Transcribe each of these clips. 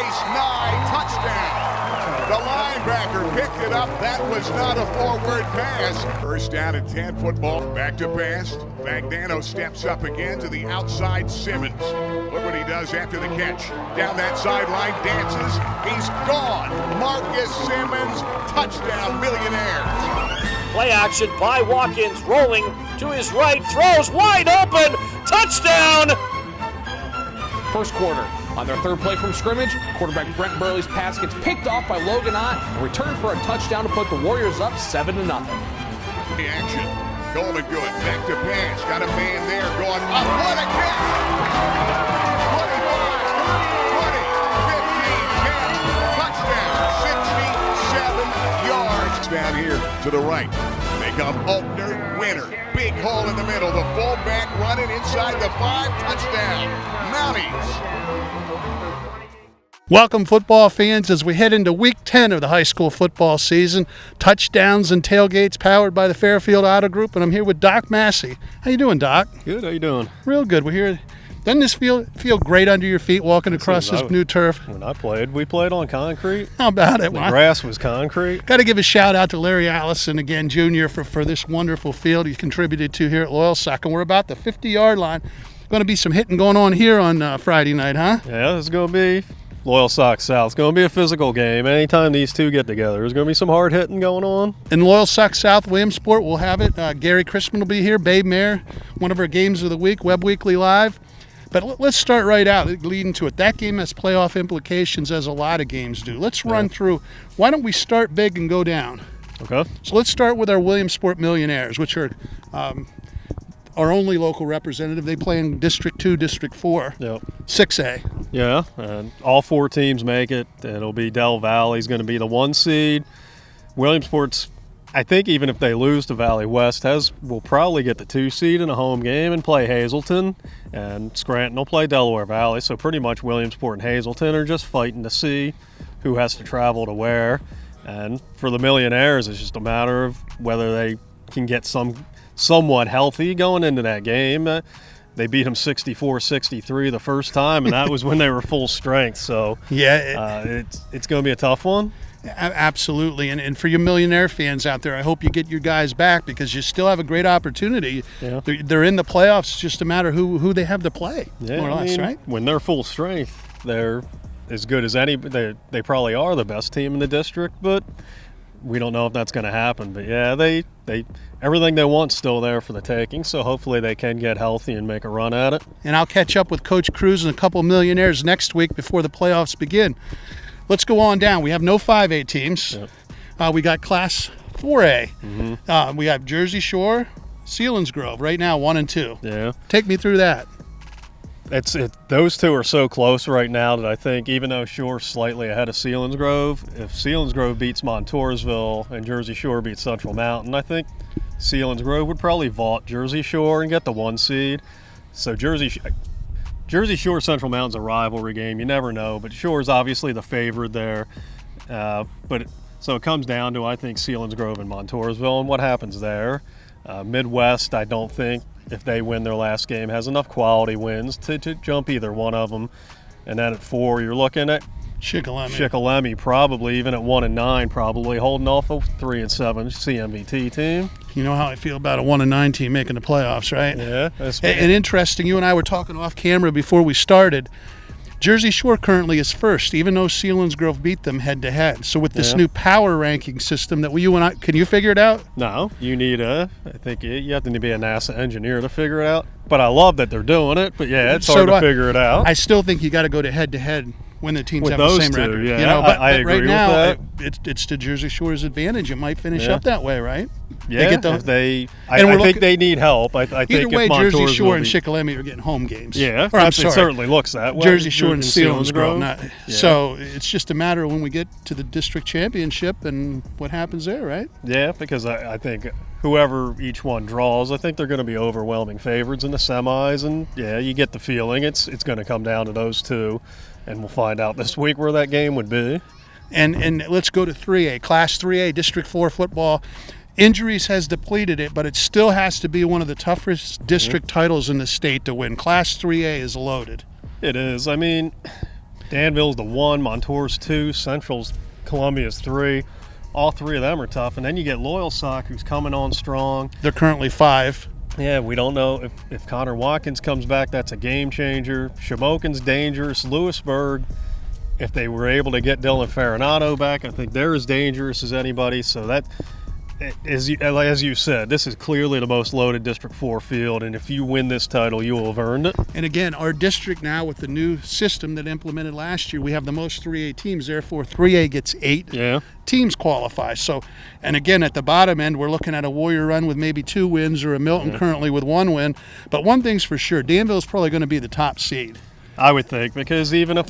base, nigh, touchdown. The linebacker picked it up. That was not a forward pass. First down and 10 football. Back to pass. Magnano steps up again to the outside Simmons. Look what he does after the catch. Down that sideline, dances. He's gone. Marcus Simmons, touchdown, Millionaires. Play action by Watkins, rolling to his right, throws wide open, touchdown! First quarter. On their third play from scrimmage, quarterback Brent Burley's pass gets picked off by Logan Ott and returned for a touchdown to put the Warriors up 7-0. The action. Golden good. Back to pass. Got a man there going up. What a catch! 25, 20, 10. Touchdown. 67 yards. Down here to the right. They come Altner, Winner. Big hole in the middle. The fullback running inside the 5. Touchdown. Mounties. Welcome, football fans, as we head into Week 10 of the high school football season. Touchdowns and tailgates powered by the Fairfield Auto Group, and I'm here with Doc Massey. How you doing, Doc? Good. How you doing? Real good. We're here. Doesn't this feel great under your feet walking across this new turf? When I played, we played on concrete. How about it? The grass was concrete. Got to give a shout out to Larry Allison again, Jr., for this wonderful field he contributed to here at Loyalsock, and we're about the 50-yard line. Going to be some hitting going on here on Friday night, huh? Yeah, it's going to be Loyalsock South. It's going to be a physical game. Anytime these two get together, there's going to be some hard hitting going on. In Loyalsock South, Williamsport, we'll have it. Gary Christman will be here. Babe Mayer, one of our games of the week, Webb Weekly Live. But let's start right out, leading to it. That game has playoff implications, as a lot of games do. Let's run through. Why don't we start big and go down? Okay. So let's start with our Williamsport Millionaires, which are our only local representative. They play in District 2, District 4, 6A. Yeah, and all 4 teams make it. It'll be Del Valley's going to be the 1 seed. Williamsport's, I think even if they lose to Valley West, will probably get the 2 seed in a home game and play Hazelton. And Scranton will play Delaware Valley. So pretty much Williamsport and Hazelton are just fighting to see who has to travel to where. And for the Millionaires, it's just a matter of whether they can get somewhat healthy going into that game. They beat them 64-63 the first time, and that was when they were full strength. So it's going to be a tough one. Absolutely. And for your Millionaire fans out there, I hope you get your guys back, because you still have a great opportunity. Yeah. They're in the playoffs. It's just a matter who they have to play, more or less, right? When they're full strength, they're as good as any. They probably are the best team in the district, but we don't know if that's going to happen. But yeah, they everything they want's still there for the taking, so hopefully they can get healthy and make a run at it. And I'll catch up with Coach Cruz and a couple of Millionaires next week before the playoffs begin. Let's go on down. We have no 5A teams. Yep. We got Class 4A. Mm-hmm. We have Jersey Shore, Selinsgrove right now, 1 and 2. Yeah. Take me through that. Those two are so close right now that I think even though Shore's slightly ahead of Selinsgrove, if Selinsgrove beats Montoursville and Jersey Shore beats Central Mountain, I think Selinsgrove would probably vault Jersey Shore and get the 1 seed. So Jersey Shore Central Mountain's a rivalry game. You never know, but Shore's obviously the favorite there. So it comes down to, I think, Selinsgrove and Montoursville and what happens there. Midwest, I don't think, if they win their last game, has enough quality wins to jump either one of them. And then at 4, you're looking at Shikellamy probably, even at 1 and 9, probably holding off a 3 and 7 CMVT team. You know how I feel about a 1 and 9 team making the playoffs, right? Yeah. And interesting, you and I were talking off camera before we started. Jersey Shore currently is first, even though Selinsgrove beat them head-to-head. So with this new power ranking system that you and I, can you figure it out? No, you need I think you have to be a NASA engineer to figure it out. But I love that they're doing it, but yeah, it's hard to figure it out. I still think you got to go to head-to-head when the teams with have those the same two, record. Yeah, you know, but I agree right with now, that. It's to Jersey Shore's advantage. It might finish up that way, right? Yeah, I think they need help. I think either way, if Jersey Shore and Shikellamy are getting home games. Yeah, it certainly looks that way. Jersey Shore and Selinsgrove. So it's just a matter of when we get to the district championship and what happens there, right? Yeah, because I think whoever each one draws, I think they're going to be overwhelming favorites in the semis, and you get the feeling it's going to come down to those two, and we'll find out this week where that game would be. And let's go to 3A, Class 3A, District 4 football. Injuries has depleted it, but it still has to be one of the toughest district titles in the state to win. Class 3A is loaded. It is. I mean, Danville's the 1, Montour's 2, Central's Columbia's 3. All three of them are tough. And then you get Loyalsock, who's coming on strong. They're currently 5. Yeah, we don't know if Connor Watkins comes back. That's a game changer. Shamokin's dangerous. Lewisburg, if they were able to get Dylan Farinato back, I think they're as dangerous as anybody. So that, as you said, this is clearly the most loaded District 4 field, and if you win this title, you will have earned it. And again, our district now, with the new system that implemented last year, we have the most 3A teams. Therefore, 3A gets 8 teams qualify. So, and again, at the bottom end, we're looking at a Warrior run with maybe 2 wins, or a Milton currently with 1 win. But one thing's for sure, Danville's probably going to be the top seed. I would think, because even if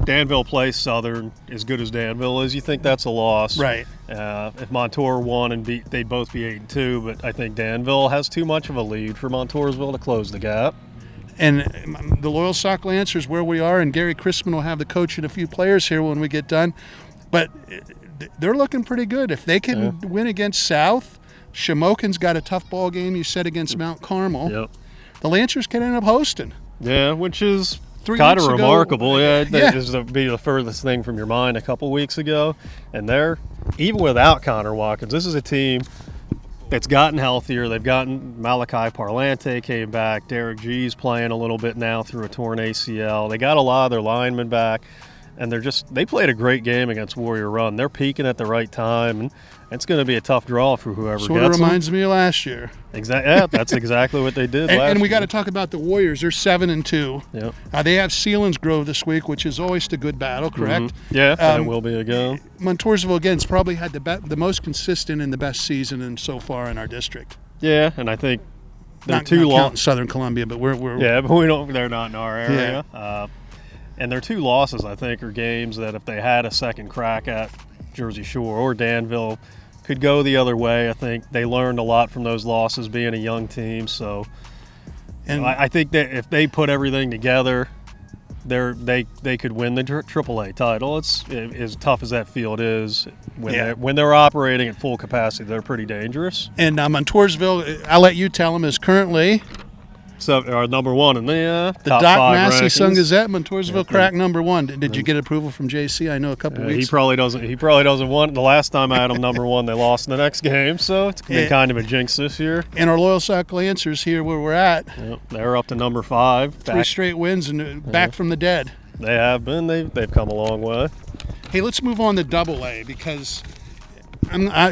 Danville plays Southern as good as Danville is, you think that's a loss. Right. If Montour won and they'd both be 8-2, but I think Danville has too much of a lead for Montoursville to close the gap. And the Loyalsock Lancers, where we are, and Gary Chrisman will have the coach and a few players here when we get done. But they're looking pretty good. If they can win against South, Shamokin's got a tough ball game, you said, against Mount Carmel. Yep. The Lancers can end up hosting. Yeah, which is 3 kind of weeks ago, remarkable. That is to be the furthest thing from your mind a couple weeks ago. And they're, even without Connor Watkins, this is a team that's gotten healthier. They've gotten Malachi Parlante came back. Derek G's playing a little bit now through a torn ACL. They got a lot of their linemen back. And they played a great game against Warrior Run. They're peaking at the right time, and it's going to be a tough draw for whoever gets them. Sort of reminds me of last year. Exactly. Yeah, that's exactly what they did last year. And we got to talk about the Warriors. They're 7-2. Yep. They have Selinsgrove this week, which is always a good battle, correct? Mm-hmm. Yeah, it will be again. Montoursville, again, has probably had the most consistent and the best season so far in our district. Yeah, and I think they're not too long. Counting Southern Columbia, but we're yeah, but we don't. They're not in our area. Yeah. And their 2 losses, I think, are games that if they had a second crack at Jersey Shore or Danville, could go the other way. I think they learned a lot from those losses being a young team. So, and I think that if they put everything together, they could win the AAA title. It's as tough as that field is. When they're operating at full capacity, they're pretty dangerous. And Montoursville, I'll let you tell them, is currently our number 1 in the top Doc 5 Massey rankings. Sun Gazette. Montoursville cracked number 1. Did you get approval from JC? I know a couple weeks. He probably doesn't want. The last time I had him number 1, they lost in the next game, so it's been kind of a jinx this year. And our Loyalsock Lancers here, where we're at, they're up to number 5. 3 straight wins and back from the dead. They have been. They've come a long way. Hey, let's move on to AA, because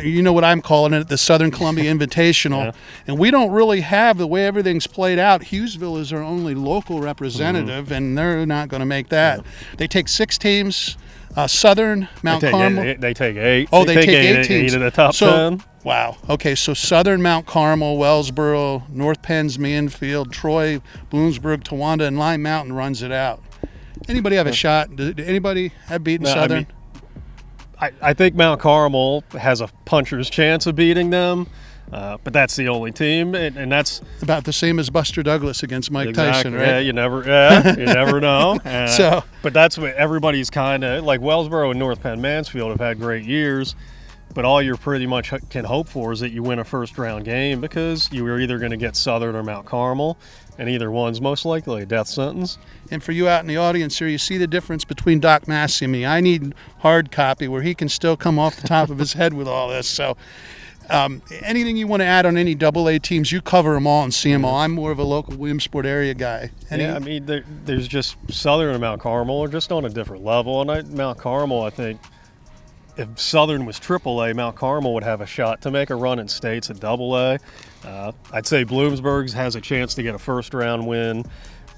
you know what I'm calling it, the Southern Columbia Invitational, and we don't really have, the way everything's played out, Hughesville is our only local representative, and they're not going to make that. They take 6 teams, Southern, Mount Carmel. They take 8. Oh, they take 8 teams. 8 of the top 10. Wow. Okay, so Southern, Mount Carmel, Wellsboro, North Penn's Manfield, Troy, Bloomsburg, Towanda, and Lime Mountain runs it out. Anybody have a shot? Did anybody have beaten Southern? I think Mount Carmel has a puncher's chance of beating them, but that's the only team, and that's about the same as Buster Douglas against Mike Tyson, right? Yeah, you never know. But that's what everybody's kind of like. Wellsboro and North Penn Mansfield have had great years, but all you pretty much can hope for is that you win a first-round game, because you are either going to get Southern or Mount Carmel, and either one's most likely a death sentence. And for you out in the audience here, you see the difference between Doc Massey and me. I need hard copy where he can still come off the top of his head with all this. So anything you want to add on any AA teams, you cover them all and see them all. I'm more of a local Williamsport area guy. There's just Southern and Mount Carmel are just on a different level. And Mount Carmel, I think, if Southern was AAA, Mount Carmel would have a shot to make a run in states at AA. I'd say Bloomsburg has a chance to get a first-round win.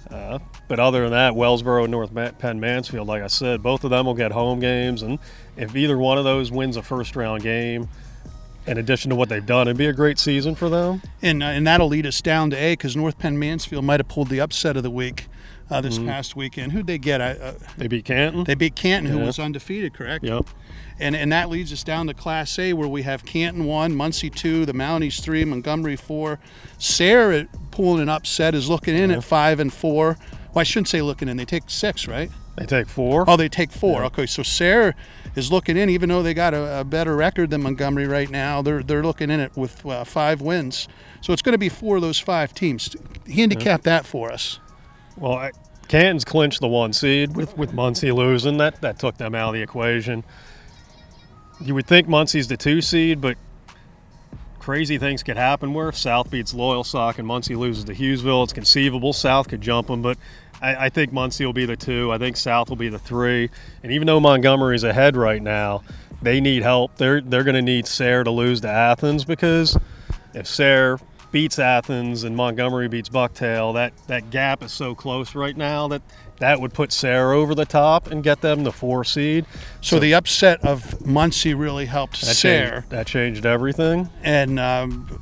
But other than that, Wellsboro and North Penn Mansfield, like I said, both of them will get home games. And if either one of those wins a first-round game, in addition to what they've done, it'd be a great season for them. And that'll lead us down to A, because North Penn Mansfield might have pulled the upset of the week this past weekend. Who'd they get? They beat Canton. They beat Canton, who was undefeated, correct? Yep. And that leads us down to Class A, where we have Canton 1, Muncie 2, the Mounties 3, Montgomery 4. Sayre, pulling an upset, is looking in at 5-4. Well, I shouldn't say looking in. They take 6, right? They take 4. Oh, they take 4. Yeah. Okay, so Sayre is looking in, even though they got a better record than Montgomery right now. They're looking in it with 5 wins. So it's going to be 4 of those 5 teams. Handicap that for us. Well, Canton's clinched the 1 seed with Muncie losing. That took them out of the equation. You would think Muncie's the 2 seed, but crazy things could happen where if South beats Loyalsock and Muncie loses to Hughesville, it's conceivable South could jump them, but I think Muncie will be the 2. I think South will be the 3. And even though Montgomery's ahead right now, they need help. They're going to need Sayre to lose to Athens, because if Sayre beats Athens and Montgomery beats Bucktail, that gap is so close right now that would put Sayre over the top and get them the 4 seed. So the upset of Muncie really helped Sayre. That changed everything. And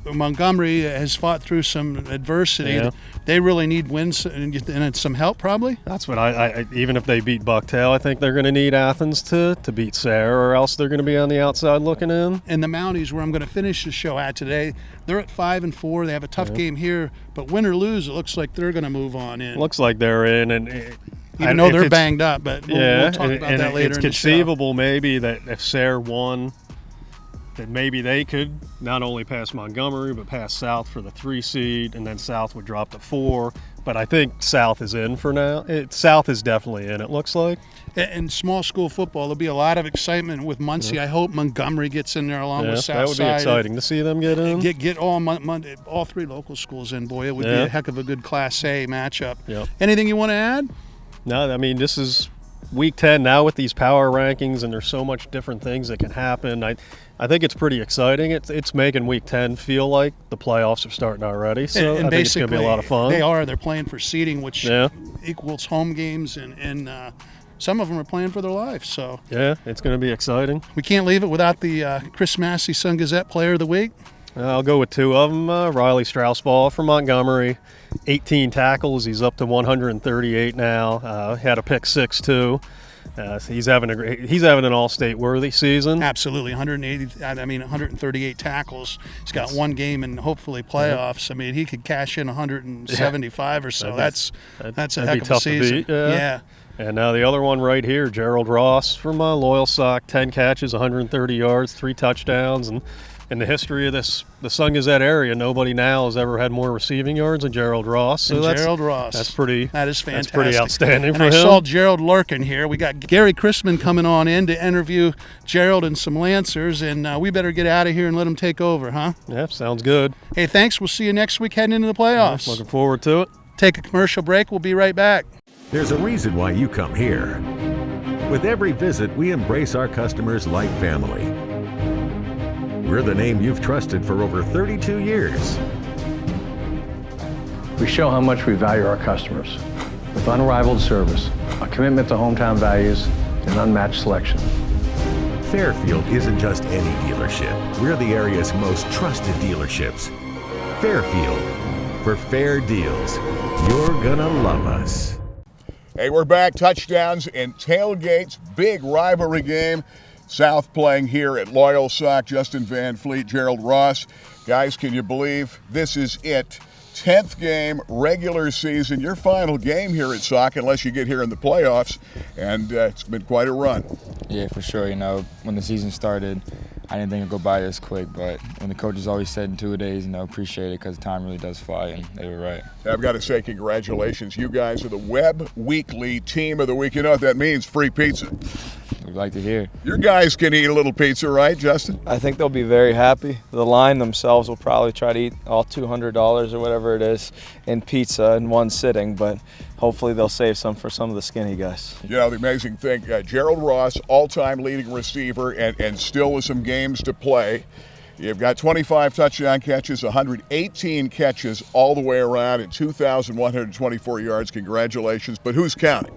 Montgomery has fought through some adversity. Yeah. They really need wins and some help, probably. That's what I even if they beat Bucktail, I think they're going to need Athens to beat Sayre, or else they're going to be on the outside looking in. And the Mounties, where I'm going to finish the show at today, they're at 5-4. They have a tough game here, but win or lose, it looks like they're going to move on in. Looks like they're in, and even though they're banged up, but we'll talk about that later. It's in conceivable maybe that if Sayre won, that maybe they could not only pass Montgomery but pass South for the 3 seed, and then South would drop to 4. But I think South is in for now. South is definitely in, it looks like. In small school football, there'll be a lot of excitement with Muncie. I hope Montgomery gets in there along with Southside. That would be exciting to see them get in. Get all 3 local schools in. Boy, it would be a heck of a good Class A matchup. Yep. Anything you want to add? No, I mean, this is Week 10 now with these power rankings, and there's so much different things that can happen. I think it's pretty exciting. It's making Week 10 feel like the playoffs are starting already. So I think it's going to be a lot of fun. They are. They're playing for seeding, which equals home games, and some of them are playing for their lives. So yeah, it's going to be exciting. We can't leave it without the Chris Massey Sun Gazette Player of the Week. I'll go with 2 of them. Riley Straussball from Montgomery, 18 tackles. He's up to 138 now. Had a pick 6 too. He's having an all-state worthy season. Absolutely, 138 tackles. He's got 1 game and hopefully playoffs. I mean, he could cash in 175 or so. That's a heck of a season. Yeah. And now the other one right here, Gerald Ross from Loyalsock, 10 catches, 130 yards, 3 touchdowns, and in the history of the Sun Gazette area, nobody now has ever had more receiving yards than Gerald Ross. So Gerald Ross. That is fantastic. That's pretty outstanding for him. I saw Gerald lurking here. We got Gary Chrisman coming on in to interview Gerald and some Lancers, and we better get out of here and let him take over, huh? Yeah, sounds good. Hey, thanks. We'll see you next week heading into the playoffs. Looking forward to it. Take a commercial break. We'll be right back. There's a reason why you come here. With every visit, we embrace our customers like family. We're the name you've trusted for over 32 years. We show how much we value our customers with unrivaled service, a commitment to hometown values, and unmatched selection. Fairfield isn't just any dealership. We're the area's most trusted dealerships. Fairfield, for fair deals. You're gonna love us. Hey, we're back. Touchdowns and Tailgates. Big rivalry game. South playing here at Loyalsock. Justin Van Fleet, Gerald Ross. Guys, can you believe this is it? 10th game, regular season, your final game here at Sock, unless you get here in the playoffs, and it's been quite a run. Yeah, for sure. You know, when the season started, I didn't think it'd go by this quick, but when the coaches always said in 2 days, appreciate it, because time really does fly, and they were right. I've got to say congratulations. You guys are the Webb Weekly Team of the Week. You know what that means? Free pizza. We'd like to hear. Your guys can eat a little pizza, right, Justin? I think they'll be very happy. The line themselves will probably try to eat all $200 or whatever it is in pizza in one sitting, but hopefully they'll save some for some of the skinny guys. You know, the amazing thing, Gerald Ross, all-time leading receiver, and still with some games to play. You've got 25 touchdown catches, 118 catches all the way around, and 2,124 yards. Congratulations. But who's counting?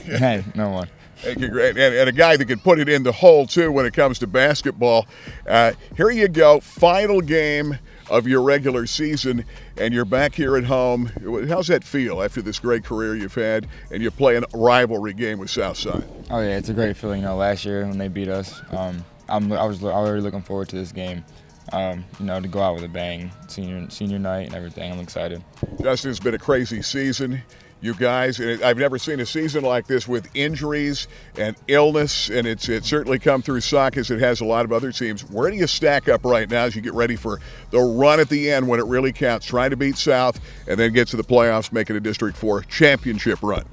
Hey, no one. And a guy that can put it in the hole, too, when it comes to basketball. Here you go, final game of your regular season, and you're back here at home. How's that feel after this great career you've had, and you play a rivalry game with Southside? Oh, yeah, it's a great feeling. Last year when they beat us, I was already looking forward to this game. To go out with a bang, senior night and everything. I'm excited. Justin, it's been a crazy season. You guys, and I've never seen a season like this with injuries and illness, and it's certainly come through Sock as it has a lot of other teams. Where do you stack up right now as you get ready for the run at the end when it really counts, trying to beat South and then get to the playoffs, making a District 4 championship run?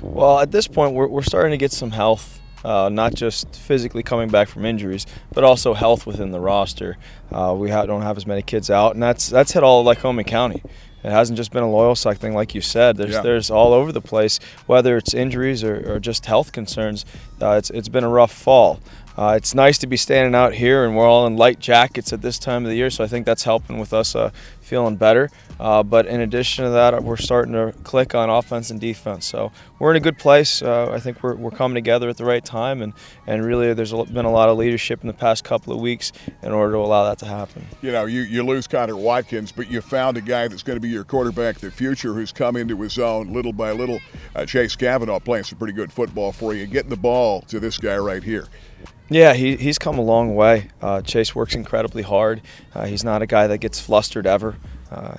Well, at this point, we're starting to get some health, not just physically coming back from injuries, but also health within the roster. We don't have as many kids out, and that's hit all of Lycoming County. It hasn't just been a Loyalsock thing, like you said. There's all over the place, whether it's injuries or just health concerns. It's been a rough fall. It's nice to be standing out here, and we're all in light jackets at this time of the year, so I think that's helping with us feeling better. But in addition to that, we're starting to click on offense and defense. So we're in a good place. I think we're coming together at the right time, and really there's been a lot of leadership in the past couple of weeks in order to allow that to happen. You know, you lose Connor Watkins, but you found a guy that's going to be your quarterback of the future who's come into his own little by little. Chase Cavanaugh playing some pretty good football for you. Getting the ball to this guy right here. Yeah, he's come a long way. Chase works incredibly hard. He's not a guy that gets flustered ever.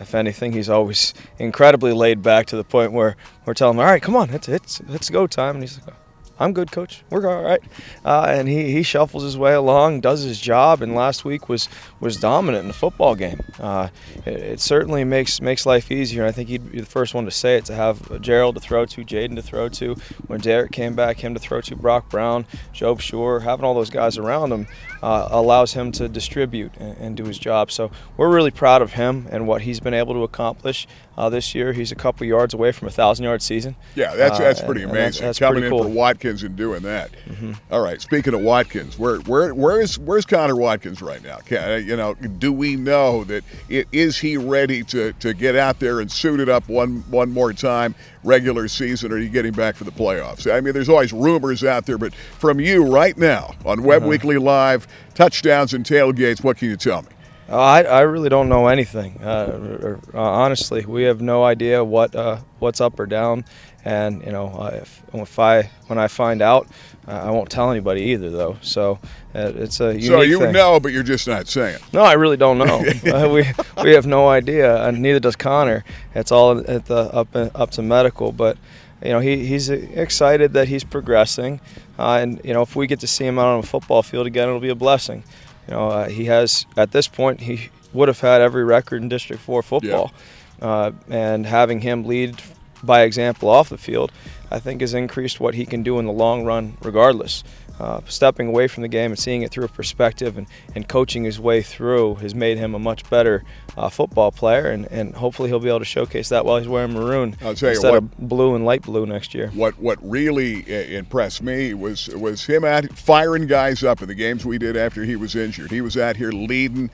If anything, he's always incredibly laid back to the point where we're telling him, all right, come on, it's go time. And he's like, I'm good, Coach. We're all right. And he shuffles his way along, does his job, and last week was dominant in the football game. It certainly makes life easier, and I think he'd be the first one to say it, to have Gerald to throw to, Jaden to throw to. When Derek came back, him to throw to, Brock Brown, Job Shore, having all those guys around him allows him to distribute and do his job. So we're really proud of him and what he's been able to accomplish this year. He's a couple yards away from a 1,000-yard season. Yeah, that's pretty amazing. That's coming pretty cool. in for Watkins and doing that. Mm-hmm. All right. Speaking of Watkins, where's Connor Watkins right now? You know, do we know that is he ready to get out there and suit it up one more time, regular season, or are you getting back for the playoffs? I mean, there's always rumors out there, but from you right now on Webb Weekly Live, touchdowns and tailgates, what can you tell me? I really don't know anything. Honestly, we have no idea what's up or down, and you know, when I find out, I won't tell anybody either, though. So it's a unique So you thing. know, but you're just not saying. No, I really don't know. We have no idea, and neither does Connor. It's all at the up to medical, but. You know, he's excited that he's progressing, and you know, if we get to see him out on a football field again, it'll be a blessing. You know, he has, at this point, he would have had every record in District 4 football, and having him lead by example off the field, I think has increased what he can do in the long run regardless. Stepping away from the game and seeing it through a perspective and coaching his way through has made him a much better football player, and hopefully he'll be able to showcase that while he's wearing maroon instead of blue and light blue next year. What really impressed me was him out firing guys up in the games we did after he was injured. He was out here leading,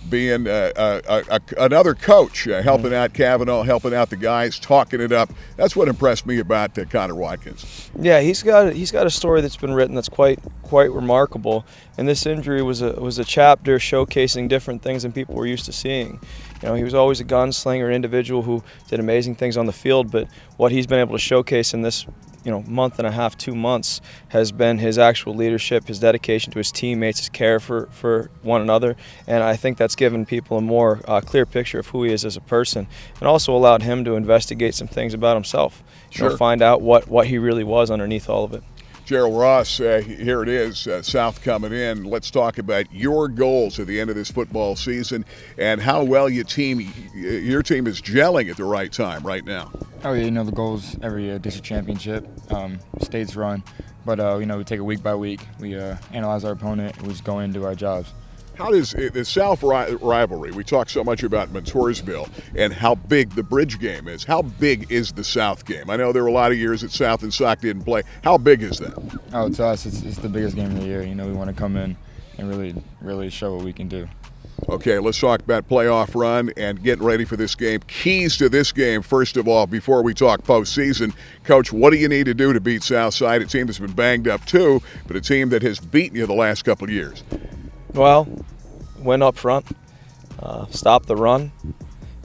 being another coach, helping out Cavanaugh, helping out the guys, talking it up. That's what impressed me about Connor Watkins. Yeah, he's got a story that's been written that's quite remarkable, and this injury was a chapter showcasing different things than people were used to seeing. You know, he was always a gunslinger, an individual who did amazing things on the field, but what he's been able to showcase in this, you know, month and a half, 2 months, has been his actual leadership, his dedication to his teammates, his care for one another, and I think that's given people a more clear picture of who he is as a person, and also allowed him to investigate some things about himself. Sure. You know, find out what he really was underneath all of it. Gerald Ross, here it is, South coming in. Let's talk about your goals at the end of this football season and how well your team is gelling at the right time right now. Oh yeah, you know the goals every year, district championship, states run, but you know, we take it week by week. We analyze our opponent, and we just go in and do our jobs. How does the South rivalry, we talk so much about Montoursville and how big the bridge game is. How big is the South game? I know there were a lot of years that South and Sock didn't play. How big is that? Oh, to us, it's the biggest game of the year. You know, we want to come in and really show what we can do. Okay, let's talk about playoff run and getting ready for this game. Keys to this game, first of all, before we talk postseason. Coach, what do you need to do to beat Southside, a team that's been banged up too, but a team that has beaten you the last couple of years? Well, win up front, stop the run,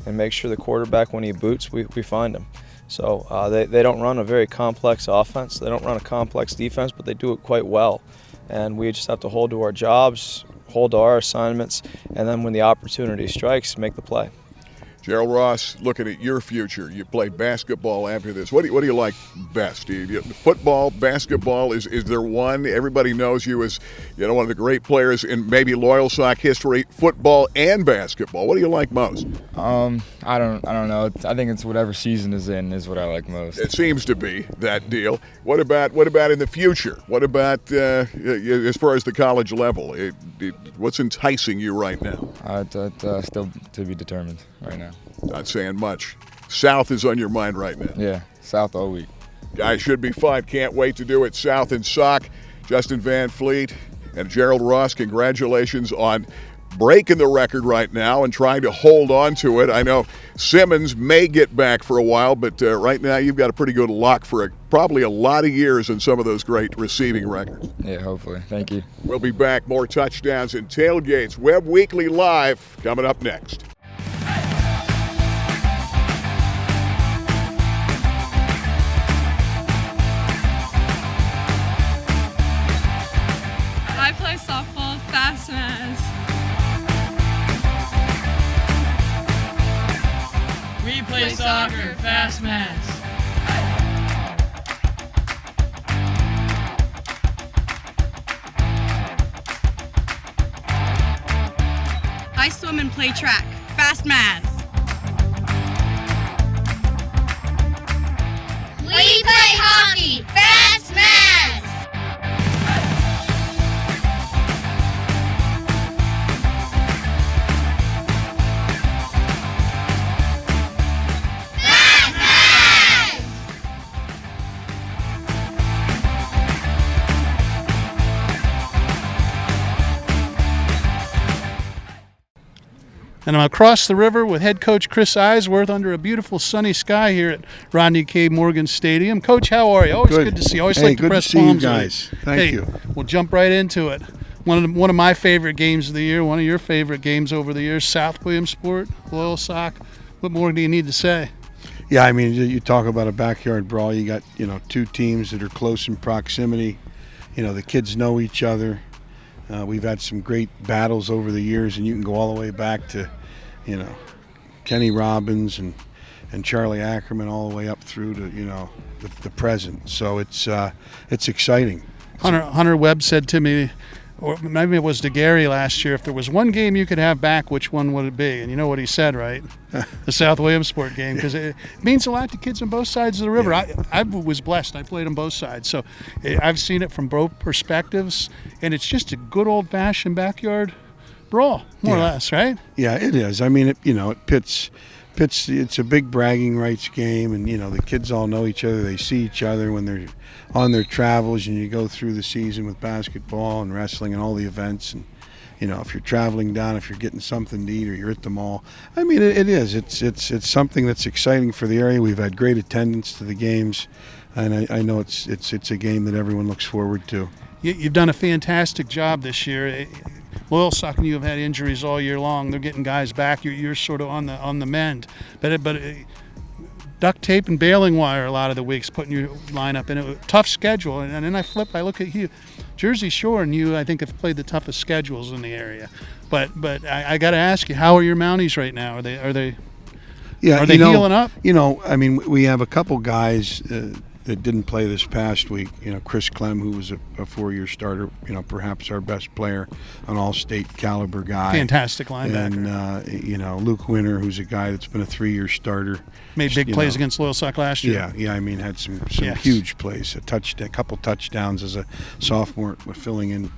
and make sure the quarterback, when he boots, we find him. So they don't run a very complex offense. They don't run a complex defense, but they do it quite well. And we just have to hold to our jobs, hold to our assignments, and then when the opportunity strikes, make the play. Gerald Ross, looking at your future, you play basketball after this. What do you like best? Football, basketball, is there one? Everybody knows you as one of the great players in maybe Loyalsock history, football and basketball. What do you like most? I don't know. I think it's whatever season is in is what I like most. It seems to be that deal. What about in the future? What about as far as the college level? What's enticing you right now? Still to be determined right now. Not saying much. South is on your mind right now. Yeah, South all week. Guys, should be fun. Can't wait to do it. South and Sock, Justin Van Fleet, and Gerald Ross, congratulations on breaking the record right now and trying to hold on to it. I know Simmons may get back for a while, but right now you've got a pretty good lock for probably a lot of years in some of those great receiving records. Yeah, hopefully. Thank you. We'll be back. More touchdowns and tailgates. Webb Weekly Live coming up next. I play softball, fast mass. We play soccer, fast mass. I swim and play track, fast mass. We play hockey, fast mass. And I'm across the river with head coach Chris Eisworth under a beautiful sunny sky here at Rodney K. Morgan Stadium. Coach, how are you? Always good to see you. Always like to press palms. Good to see you guys. Thank you. We'll jump right into it. One of my favorite games of the year, one of your favorite games over the years, South Williamsport, Loyalsock. What more do you need to say? Yeah, I mean, you talk about a backyard brawl. You got, two teams that are close in proximity. The kids know each other. We've had some great battles over the years, and you can go all the way back to, Kenny Robbins and Charlie Ackerman, all the way up through to, the present. So it's exciting. Hunter Webb said to me, or maybe it was to Gary last year, if there was one game you could have back, which one would it be? And you know what he said, right? The South Williamsport game, because it means a lot to kids on both sides of the river. Yeah. I was blessed. I played on both sides, so I've seen it from both perspectives, and it's just a good old-fashioned backyard brawl, more or less, right? Yeah, it is. I mean, it pits. It's a big bragging rights game, and the kids all know each other. They see each other when they're on their travels, and you go through the season with basketball and wrestling and all the events. And if you're traveling down, if you're getting something to eat, or you're at the mall, I mean, it is. It's something that's exciting for the area. We've had great attendance to the games, and I know it's a game that everyone looks forward to. You've done a fantastic job this year. Loyalsock and you have had injuries all year long. They're getting guys back. You're sort of on the mend, but duct tape and baling wire a lot of the weeks, putting your lineup in a tough schedule. And then I look at you, Jersey Shore, and you I think have played the toughest schedules in the area. But I got to ask you, how are your Mounties right now? Are they healing up? I mean, we have a couple guys that didn't play this past week. Chris Clem, who was a 4-year starter, perhaps our best player, an all-state caliber guy. Fantastic linebacker. And, Luke Winter, who's a guy that's been a 3-year starter. Made big plays against Loyalsock last year. Yeah, I mean, had some huge plays, a couple touchdowns as a sophomore, filling in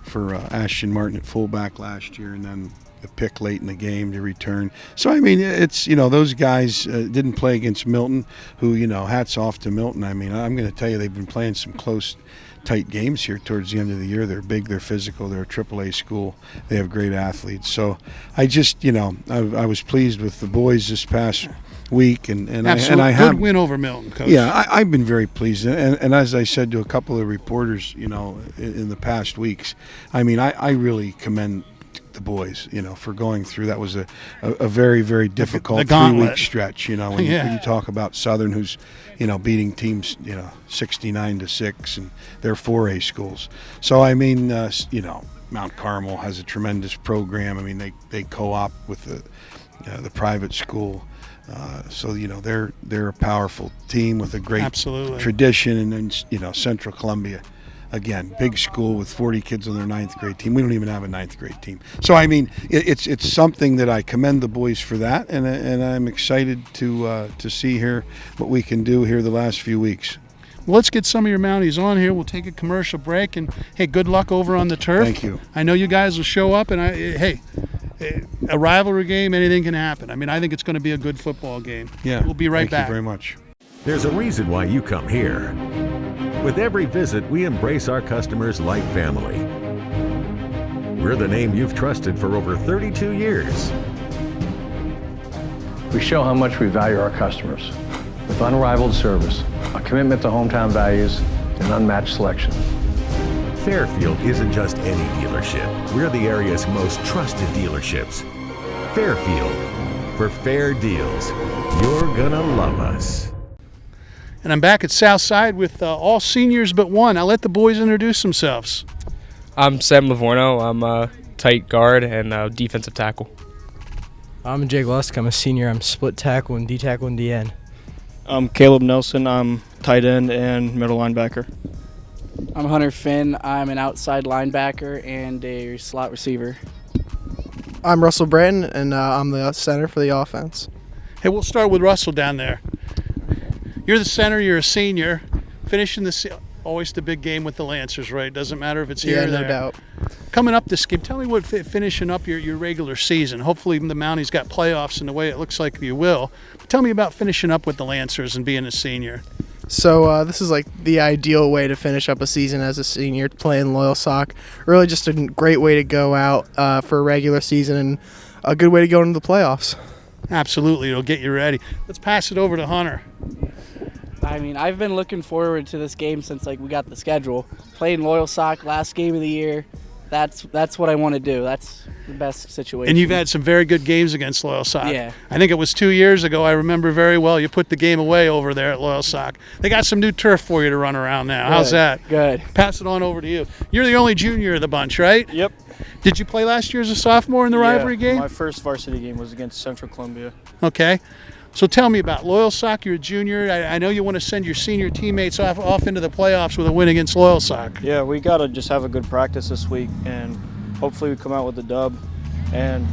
for Ashton Martin at fullback last year, and then a pick late in the game to return. So, I mean, it's, those guys didn't play against Milton, who, hats off to Milton. I mean, I'm going to tell you, they've been playing some close, tight games here towards the end of the year. They're big, they're physical, they're a AAA school. They have great athletes. So I just, I was pleased with the boys this past week. And I have good win over Milton, Coach. Yeah, I've been very pleased. And as I said to a couple of reporters, in the past weeks, I mean, I really commend the boys, for going through. That was a very, very difficult 3-week stretch, when you talk about Southern, who's, beating teams, 69-6, and they're 4A schools. So, I mean, Mount Carmel has a tremendous program. I mean, they co-op with the private school. So they're a powerful team with a great tradition, and then Central Columbia, again, big school with 40 kids on their 9th grade team. We don't even have a 9th grade team. So I mean, it's something that I commend the boys for that, and I'm excited to see here what we can do here the last few weeks. Well, let's get some of your Mounties on here. We'll take a commercial break, and hey, good luck over on the turf. Thank you. I know you guys will show up, and a rivalry game, anything can happen. I mean, I think it's going to be a good football game. Yeah. We'll be right back. Thank you very much. There's a reason why you come here. With every visit, we embrace our customers like family. We're the name you've trusted for over 32 years. We show how much we value our customers with unrivaled service, a commitment to hometown values, and unmatched selection. Fairfield isn't just any dealership. We're the area's most trusted dealerships. Fairfield, for fair deals. You're gonna love us. And I'm back at Southside with all seniors but one. I'll let the boys introduce themselves. I'm Sam Livorno. I'm a tight guard and defensive tackle. I'm Jake Lusk. I'm a senior. I'm split tackle and D-tackle and DN. I'm Caleb Nelson. I'm tight end and middle linebacker. I'm Hunter Finn. I'm an outside linebacker and a slot receiver. I'm Russell Bratton, and I'm the center for the offense. Hey, we'll start with Russell down there. You're the center. You're a senior. Finishing always the big game with the Lancers, right? Doesn't matter if it's here or there. Yeah, no doubt. Coming up this game, tell me what finishing up your regular season. Hopefully the Mounties got playoffs in the way it looks like you will. But tell me about finishing up with the Lancers and being a senior. So this is like the ideal way to finish up a season as a senior, playing Loyalsock. Really just a great way to go out for a regular season and a good way to go into the playoffs. Absolutely, it'll get you ready. Let's pass it over to Hunter. I mean, I've been looking forward to this game since we got the schedule. Playing Loyalsock, last game of the year. That's what I want to do. That's the best situation. And you've had some very good games against Loyalsock. Yeah. I think it was 2 years ago. I remember very well. You put the game away over there at Loyalsock. They got some new turf for you to run around now. Good. How's that? Good. Pass it on over to you. You're the only junior of the bunch, right? Yep. Did you play last year as a sophomore in the rivalry game? My first varsity game was against Central Columbia. Okay. So tell me about Loyalsock. You're a junior. I know you want to send your senior teammates off into the playoffs with a win against Loyalsock. Yeah, we got to just have a good practice this week, and hopefully we come out with a dub. And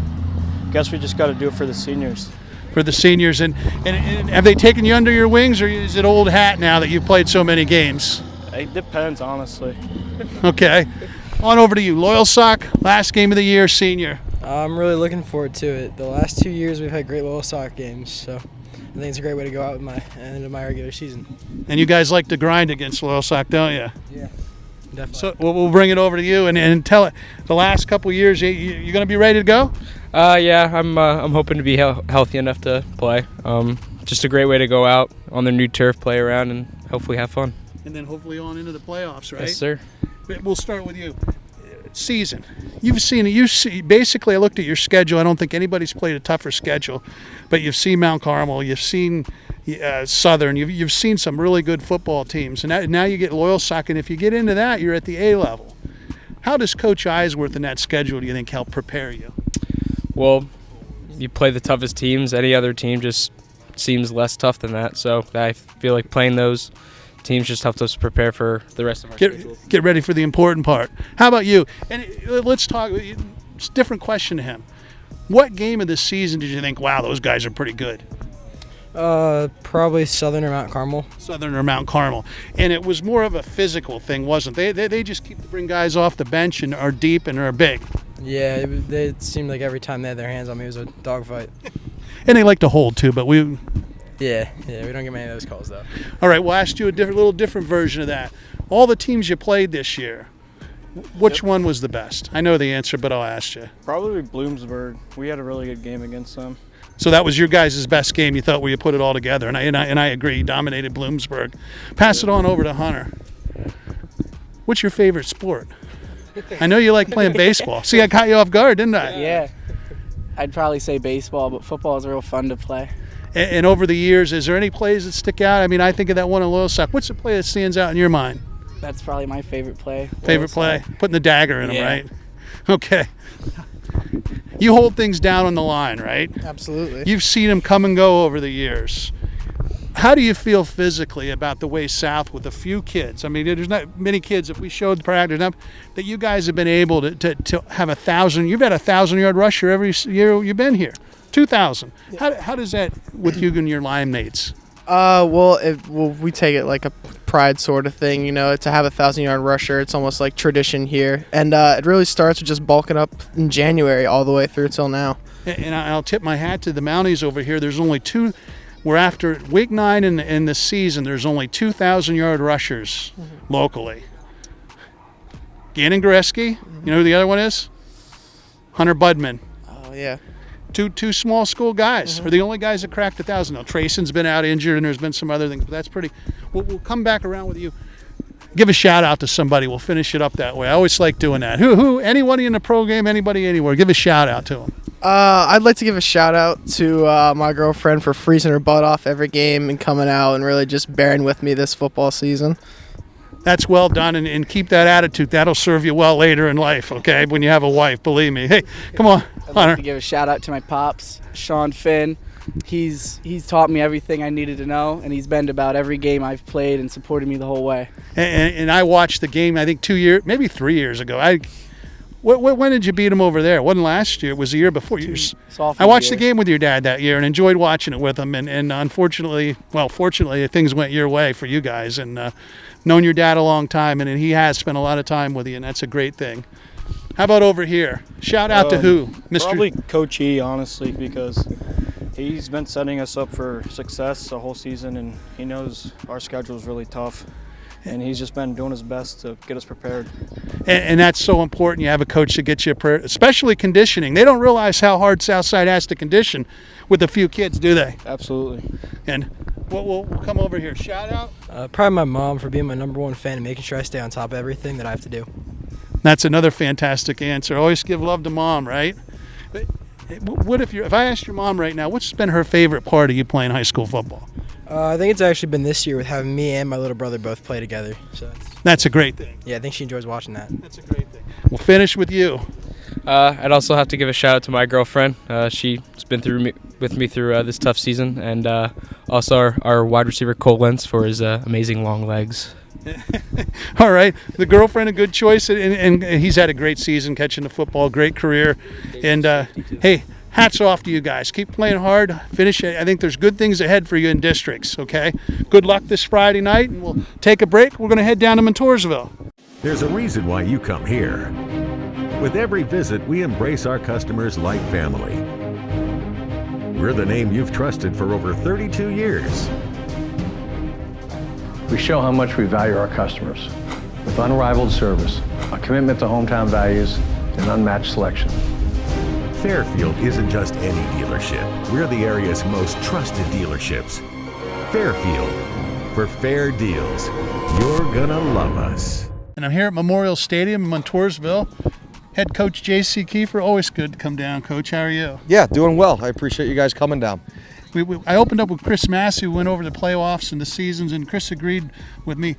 I guess we just got to do it for the seniors. For the seniors. And have they taken you under your wings, or is it old hat now that you've played so many games? It depends, honestly. Okay. On over to you. Loyalsock, last game of the year, senior. I'm really looking forward to it. The last 2 years we've had great Loyalsock games, so I think it's a great way to go out with my end of my regular season. And you guys like to grind against Loyalsock, don't you? Yeah, definitely. So we'll bring it over to you and tell it. The last couple of years, you going to be ready to go? Yeah, I'm hoping to be healthy enough to play. Just a great way to go out on the new turf, play around, and hopefully have fun. And then hopefully on into the playoffs, right? Yes, sir. We'll start with you. Season. You've seen it. Basically, I looked at your schedule. I don't think anybody's played a tougher schedule, but you've seen Mount Carmel, you've seen Southern, you've seen some really good football teams, and now you get Loyalsock, and if you get into that, you're at the A level. How does Coach Eisworth in that schedule, do you think, help prepare you? Well, you play the toughest teams. Any other team just seems less tough than that, so I feel like playing those teams just helped us prepare for the rest of our schedule. Get ready for the important part. How about you? And let's talk. It's a different question to him. What game of the season did you think, wow, those guys are pretty good? Probably Southern or Mount Carmel. Southern or Mount Carmel. And it was more of a physical thing, wasn't it? They just keep to bring guys off the bench and are deep and are big. Yeah, it seemed like every time they had their hands on me, it was a dogfight. And they like to hold, too, but we... Yeah, we don't get many of those calls, though. All right, we'll ask you a little different version of that. All the teams you played this year, which one was the best? I know the answer, but I'll ask you. Probably Bloomsburg. We had a really good game against them. So that was your guys' best game, you thought, where you put it all together, and I agree, you dominated Bloomsburg. Pass it on over to Hunter. What's your favorite sport? I know you like playing baseball. See, I caught you off guard, didn't I? Yeah. I'd probably say baseball, but football is real fun to play. And over the years, is there any plays that stick out? I mean, I think of that one in Loyalsock. What's the play that stands out in your mind? That's probably my favorite play. Favorite play? Putting the dagger in them, right? Okay. You hold things down on the line, right? Absolutely. You've seen them come and go over the years. How do you feel physically about the way South with a few kids? I mean, there's not many kids. If we showed practice that you guys have been able to have 1,000. You've had a 1,000-yard rusher every year you've been here. 2,000. How does that with you and your line mates? Well, we take it like a pride sort of thing, you know, to have a 1,000-yard rusher. It's almost like tradition here, and it really starts with just bulking up in January all the way through till now. And I'll tip my hat to the Mounties over here. There's only two. We're after week 9 in the season. There's only 2,000-yard rushers locally. Gannon Goreski. You know who the other one is? Hunter Budman. Oh yeah. Two small school guys are the only guys that cracked 1,000. Now Trayson's been out injured, and there's been some other things, but that's pretty. We'll come back around with you. Give a shout out to somebody. We'll finish it up that way. I always like doing that. Who? Anybody in the pro game? Anybody anywhere? Give a shout out to them. I'd like to give a shout out to my girlfriend for freezing her butt off every game and coming out and really just bearing with me this football season. That's well done, and keep that attitude. That'll serve you well later in life, okay, when you have a wife, believe me. Hey, come on, I'd Hunter. like to give a shout out to my pops, Sean Finn. He's taught me everything I needed to know, and he's been to about every game I've played and supported me the whole way. And I watched the game, I think 2 years, maybe 3 years ago. When did you beat him over there? It wasn't last year. It was the year before. I watched the game with your dad that year and enjoyed watching it with him. And unfortunately, fortunately, things went your way for you guys. And known your dad a long time, and he has spent a lot of time with you, and that's a great thing. How about over here? Shout out to who? Mr. Probably Coach E, honestly, because he's been setting us up for success the whole season, and he knows our schedule is really tough. And he's just been doing his best to get us prepared. And that's so important. You have a coach that gets you, especially conditioning. They don't realize how hard Southside has to condition with a few kids, do they? Absolutely. And we'll come over here. Shout out. Probably my mom for being my #1 fan and making sure I stay on top of everything that I have to do. That's another fantastic answer. Always give love to mom, right? But what if I asked your mom right now, what's been her favorite part of you playing high school football? I think it's actually been this year with having me and my little brother both play together. So that's a great thing. Yeah, I think she enjoys watching that. That's a great thing. We'll finish with you. I'd also have to give a shout out to my girlfriend. She's been with me through this tough season, and also our wide receiver Cole Lentz for his amazing long legs. All right, the girlfriend, a good choice, and he's had a great season catching the football, great career, and hey. Hats off to you guys. Keep playing hard. Finish it. I think there's good things ahead for you in districts, okay? Good luck this Friday night, and we'll take a break. We're going to head down to Montoursville. There's a reason why you come here. With every visit, we embrace our customers like family. We're the name you've trusted for over 32 years. We show how much we value our customers with unrivaled service, a commitment to hometown values, and unmatched selection. Fairfield isn't just any dealership. We're the area's most trusted dealerships. Fairfield. For fair deals, you're gonna love us. And I'm here at Memorial Stadium in Montoursville. Head coach J.C. Kiefer, always good to come down. Coach, how are you? Yeah, doing well. I appreciate you guys coming down. I opened up with Chris Massey, who went over the playoffs and the seasons, and Chris agreed with me.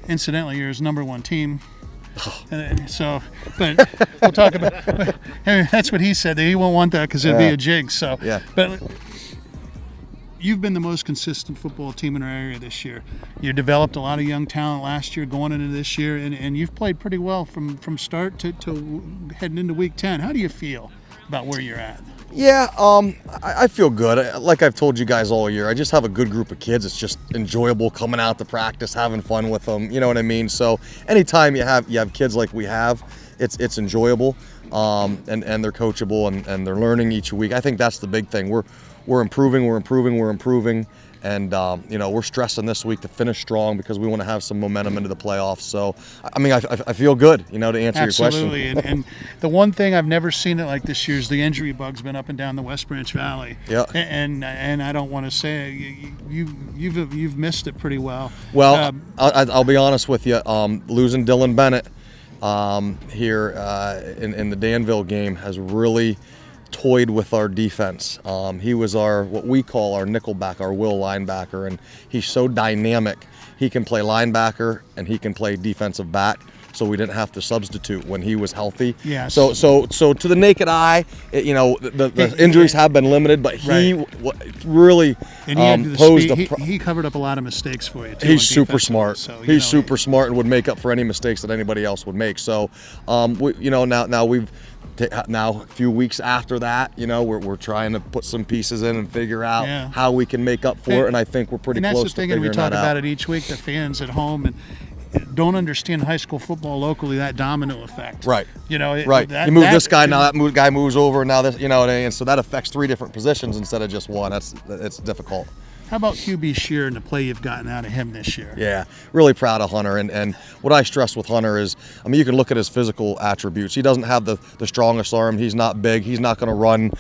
Incidentally, you're his #1 team. So, but we'll talk about. That's what he said. He won't want that because it'd be a jinx. So, yeah. But you've been the most consistent football team in our area this year. You developed a lot of young talent last year, going into this year, and you've played pretty well from start to heading into week 10. How do you feel about where you're at? Yeah, I feel good. Like I've told you guys all year, I just have a good group of kids. It's just enjoyable coming out to practice, having fun with them. You know what I mean? So anytime you have kids like we have, it's enjoyable, and they're coachable and they're learning each week. I think that's the big thing. We're improving, and we're stressing this week to finish strong because we want to have some momentum into the playoffs. So, I mean, I feel good, to answer your question. Absolutely, and the one thing I've never seen it like this year is the injury bug's been up and down the West Branch Valley. Yeah. And I don't want to say you've missed it pretty well. Well, I'll be honest with you. Losing Dylan Bennett here in the Danville game has really toyed with our defense. He was what we call our nickelback, our will linebacker, and he's so dynamic. He can play linebacker and he can play defensive back. so we didn't have to substitute when he was healthy. Yes. So to the naked eye, the injuries have been limited, but he really posed he covered up a lot of mistakes for you too. He's super smart. So, he's super smart and would make up for any mistakes that anybody else would make. So, now we've now a few weeks after that, we're trying to put some pieces in and figure out how we can make up for it. And I think we're pretty close to figuring that out. And that's the thing, and we talk about it each week. The fans at home and don't understand high school football locally, that domino effect. Right. Right. You move this guy, now that guy moves over, and now this, and so that affects 3 different positions instead of just one. It's difficult. How about QB Shear and the play you've gotten out of him this year? Yeah, really proud of Hunter. And what I stress with Hunter is, you can look at his physical attributes. He doesn't have the strongest arm. He's not big. He's not going to run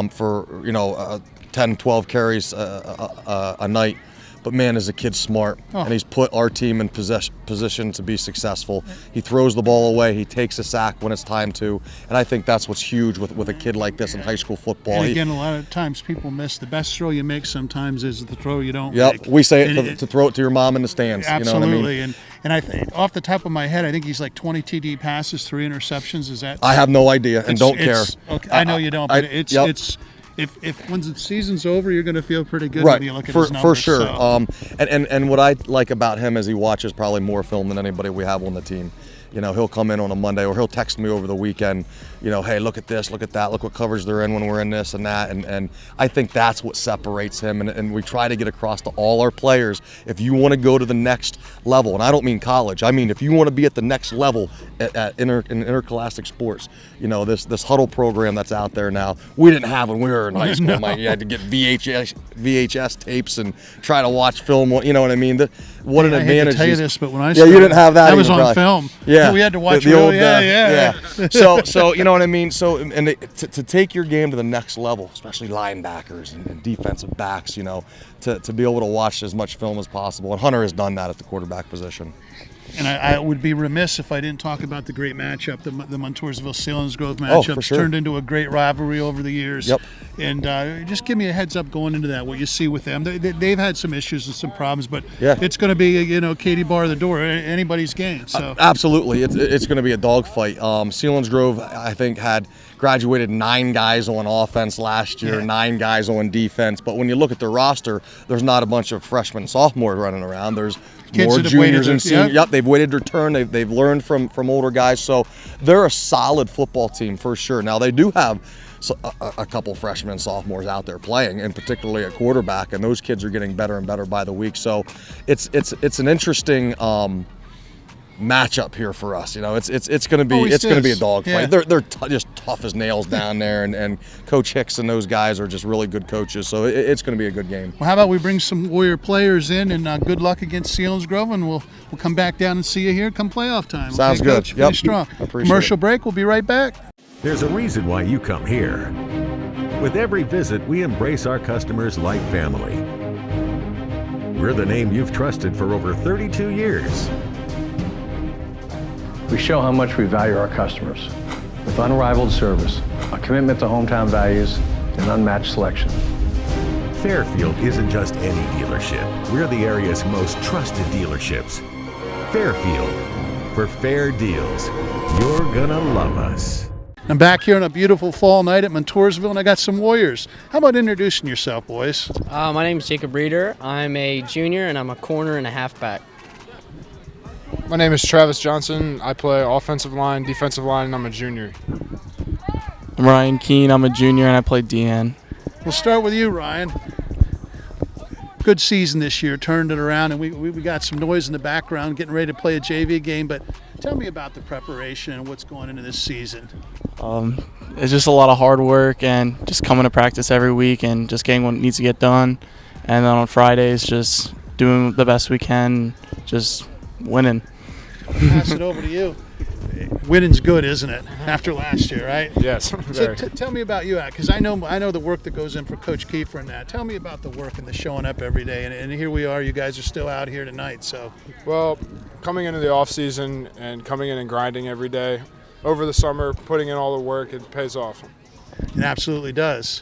for 10, 12 carries a night. But man, is the kid smart, and he's put our team in position to be successful. He throws the ball away. He takes a sack when it's time to, and I think that's what's huge with a kid like this in high school football. And again, a lot of times people miss the best throw you make. Sometimes is the throw you don't make. Yep, we say it to throw it to your mom in the stands. Absolutely, you know what I mean? And I think off the top of my head, I think he's like 20 TD passes, 3 interceptions. Is that? I have no idea and don't care. Okay, I know you don't, but it's. If when the season's over, you're going to feel pretty good when you look at his numbers. For sure. So. And what I like about him is he watches probably more film than anybody we have on the team. He'll come in on a Monday or he'll text me over the weekend, hey, look at this, look at that, look what coverage they're in when we're in this and that. And I think that's what separates him. And we try to get across to all our players, if you want to go to the next level, and I don't mean college, I mean if you want to be at the next level in interscholastic sports, this huddle program that's out there now, we didn't have when we were in high school. No. You had to get VHS tapes and try to watch film, you know what I mean? What an advantage. I hate to tell you this, but when I started, you didn't have that. I was on film. Yeah. We had to watch the old, yeah. So you know what I mean? So, and to take your game to the next level, especially linebackers and defensive backs, to be able to watch as much film as possible. And Hunter has done that at the quarterback position. And I would be remiss if I didn't talk about the great matchup, the Montoursville-Selinsgrove matchup. Sure. Turned into a great rivalry over the years. Yep. And just give me a heads up going into that, what you see with them. They've had some issues and some problems, but it's going to be, Katie bar the door, anybody's game. So absolutely, it's going to be a dogfight. Selinsgrove, I think, had graduated 9 guys on offense last year, 9 guys on defense. But when you look at the roster, there's not a bunch of freshmen and sophomores running around. There's more juniors and seniors. Yep, they've waited their turn. They've learned from older guys. So they're a solid football team for sure. Now, they do have a couple freshmen and sophomores out there playing, and particularly at quarterback, and those kids are getting better and better by the week. So it's an interesting matchup here for us. It's going to be a dogfight. Yeah. They're just tough as nails down there, and Coach Hicks and those guys are just really good coaches. So it's going to be a good game. Well, how about we bring some Warrior players in, and good luck against Selinsgrove, and we'll come back down and see you here come playoff time. Sounds good. Coach? Pretty strong. Commercial break. We'll be right back. There's a reason why you come here. With every visit, we embrace our customers like family. We're the name you've trusted for over 32 years. We show how much we value our customers with unrivaled service, a commitment to hometown values, and unmatched selection. Fairfield isn't just any dealership. We're the area's most trusted dealerships. Fairfield, for fair deals. You're gonna love us. I'm back here on a beautiful fall night at Montoursville, and I got some Warriors. How about introducing yourself, boys? My name is Jacob Reeder. I'm a junior, and I'm a corner and a halfback. My name is Travis Johnson. I play offensive line, defensive line, and I'm a junior. I'm Ryan Keene. I'm a junior, and I play DN. We'll start with you, Ryan. Good season this year, turned it around, and we got some noise in the background, getting ready to play a JV game, but tell me about the preparation and what's going into this season. It's just a lot of hard work and just coming to practice every week and just getting what needs to get done. And then on Fridays, just doing the best we can, just winning. I'll pass it over to you. Winning's good, isn't it? After last year, right? Yes. So tell me about you, because I know the work that goes in for Coach Kiefer and that. Tell me about the work and the showing up every day. And here we are. You guys are still out here tonight. So. Well, coming into the off season and coming in and grinding every day over the summer, putting in all the work, it pays off. It absolutely does.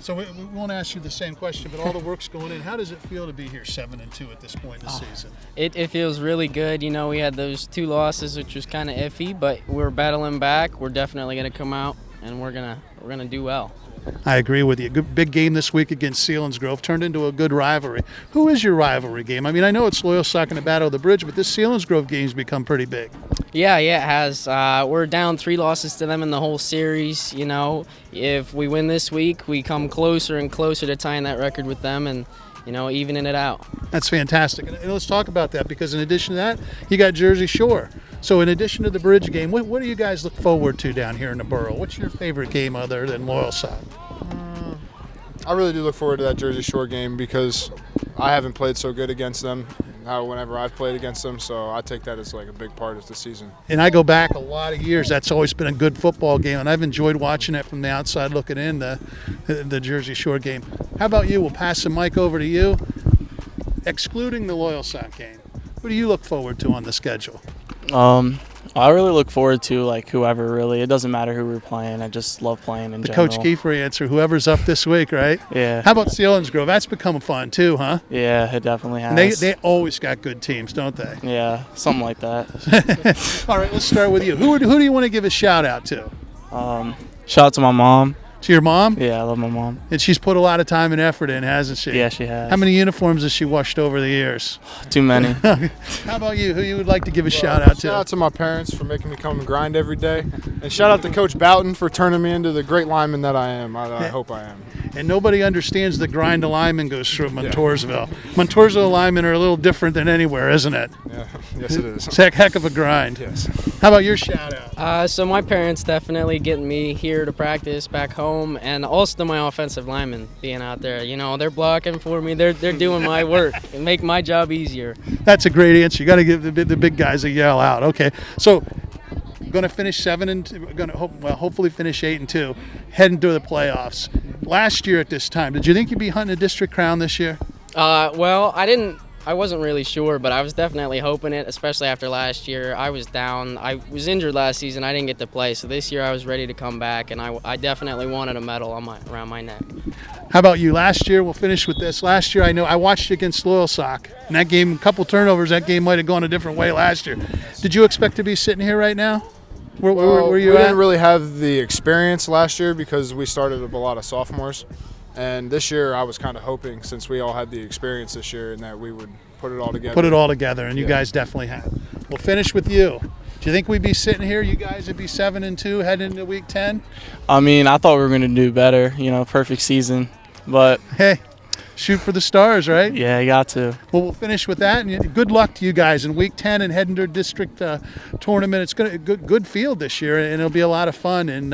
So we won't ask you the same question, but all the work's going in. How does it feel to be here 7-2 at this point in the season? It feels really good. You know, we had those 2 losses, which was kind of iffy, but we're battling back. We're definitely going to come out, and we're gonna do well. I agree with you. Good big game this week against Selinsgrove turned into a good rivalry. Who is your rivalry game? I mean, I know it's Loyalsock and the Battle of the Bridge, but this Selinsgrove game's become pretty big. Yeah, it has. We're down 3 losses to them in the whole series. You know, if we win this week, we come closer and closer to tying that record with them and, you know, evening it out. That's fantastic. And let's talk about that, because in addition to that, you got Jersey Shore. So in addition to the Bridge game, what do you guys look forward to down here in the borough? What's your favorite game other than Loyalsock? I really do look forward to that Jersey Shore game because I haven't played so good against them whenever I've played against them, so I take that as like a big part of the season. And I go back a lot of years. That's always been a good football game, and I've enjoyed watching it from the outside looking in, the Jersey Shore game. How about you? We'll pass the mic over to you. Excluding the Loyalsock game, what do you look forward to on the schedule? I really look forward to like whoever really. It doesn't matter who we're playing. I just love playing in general. The Coach Kiefer answer, whoever's up this week, right? Yeah. How about Selinsgrove? That's become fun too, huh? Yeah, it definitely has. And they always got good teams, don't they? Yeah, something like that. All right, let's start with you. Who do you want to give a shout out to? Shout out to my mom. To your mom? Yeah, I love my mom. And she's put a lot of time and effort in, hasn't she? Yeah, she has. How many uniforms has she washed over the years? Too many. How about you? Who you would like to give a shout out to? Shout out to my parents for making me come and grind every day. And shout out to Coach Boughton for turning me into the great lineman that I am. I hope I am. And nobody understands the grind a lineman goes through at Montoursville. Montoursville linemen are a little different than anywhere, isn't it? Yeah, yes it is. It's a heck of a grind. Yes. How about your shout out? So my parents definitely getting me here to practice back home, and also to my offensive linemen being out there. You know, they're blocking for me. They're doing my work and make my job easier. That's a great answer. You got to give the big guys a yell out. Okay, so going to finish 7-2. Going to hopefully finish 8-2. Heading to the playoffs. Last year at this time, did you think you'd be hunting a district crown this year? Well, I wasn't really sure, but I was definitely hoping it, especially after last year. I was down. I was injured last season. I didn't get to play. So this year I was ready to come back, and I definitely wanted a medal around my neck. How about you? Last year, we'll finish with this. Last year, I know I watched you against Loyalsock. And that game, a couple turnovers, that game might have gone a different way last year. Did you expect to be sitting here right now? Where you we at? didn't really have the experience last year because we started with a lot of sophomores. And this year I was kind of hoping, since we all had the experience this year, and that we would put it all together. And you guys definitely have. We'll finish with you. Do you think we'd be sitting here, you guys would be 7-2 heading into week 10? I mean, I thought we were going to do better, perfect season. But hey, shoot for the stars, right? Yeah, you got to. Well, we'll finish with that, and good luck to you guys in week 10 and heading to a district tournament. It's going to good field this year, and it'll be a lot of fun. And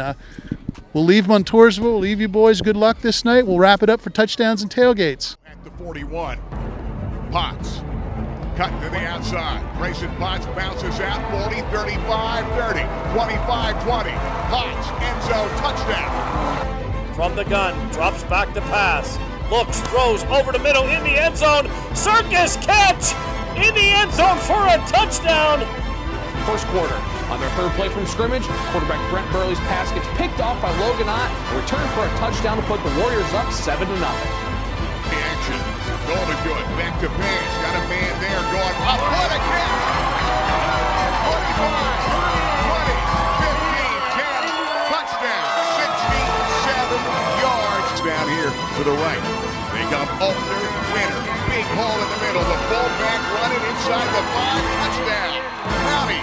we'll leave Montoursville. We'll leave you boys. Good luck this night. We'll wrap it up for touchdowns and tailgates. At the 41, Potts cutting to the outside. Grayson Potts bounces out. 40, 35, 30, 25, 20. Potts, end zone, touchdown. From the gun, drops back to pass. Looks, throws over the middle in the end zone. Circus catch in the end zone for a touchdown. First quarter. On their third play from scrimmage, quarterback Brent Burley's pass gets picked off by Logan Ott. A return for a touchdown to put the Warriors up 7-0. The action. Going to good. Back to pass. Got a man there going up. What a catch! 25, 20, 15, 10. Touchdown. 67 yards. Down here to the right. They come Altner, Winner. Big hole in the middle. The fullback running inside the 5. Touchdown. County.